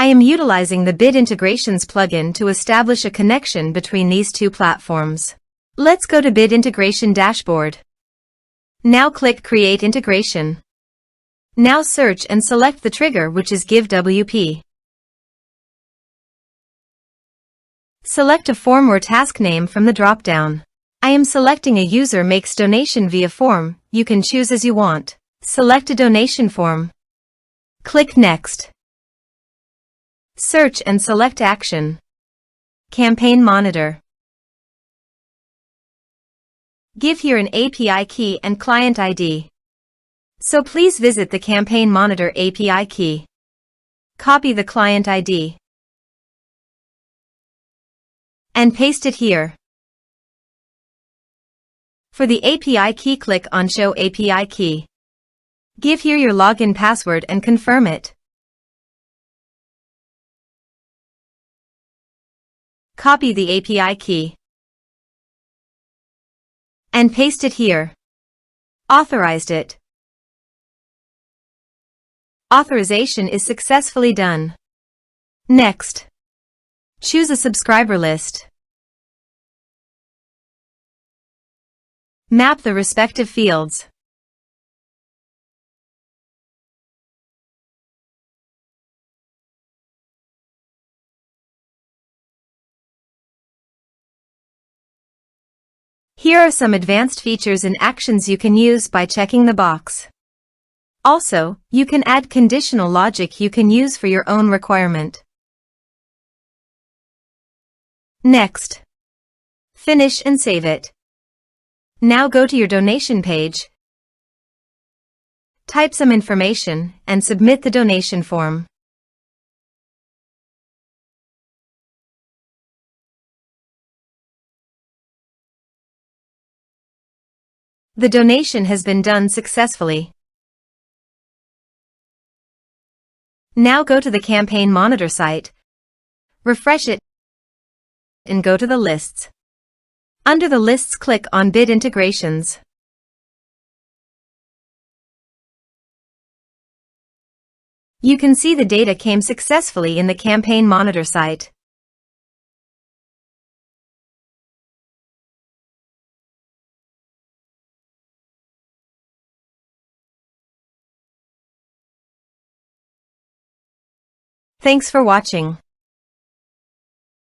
I am utilizing the Bid Integrations plugin to establish a connection between these two platforms. Let's go to Bid Integration Dashboard. Now click Create Integration. Now search and select the trigger, which is GiveWP. Select a form or task name from the drop-down. I am selecting a user makes donation via form. You can choose as you want. Select a donation form. Click Next. Search and select Action. Campaign Monitor. Give here an API key and client ID. So please visit the Campaign Monitor API key. Copy the client ID and paste it here. For the API key, click on Show API Key. Give here your login password and confirm it. Copy the API key and paste it here. Authorized it. Authorization is successfully done. Next, choose a subscriber list. Map the respective fields. Here are some advanced features and actions you can use by checking the box. Also, you can add conditional logic you can use for your own requirement. Next, finish and save it. Now go to your donation page, type some information, and submit the donation form. The donation has been done successfully. Now go to the Campaign Monitor site, refresh it, and go to the lists. Under the lists, click on Bid Integrations. You can see the data came successfully in the Campaign Monitor site. Thanks for watching.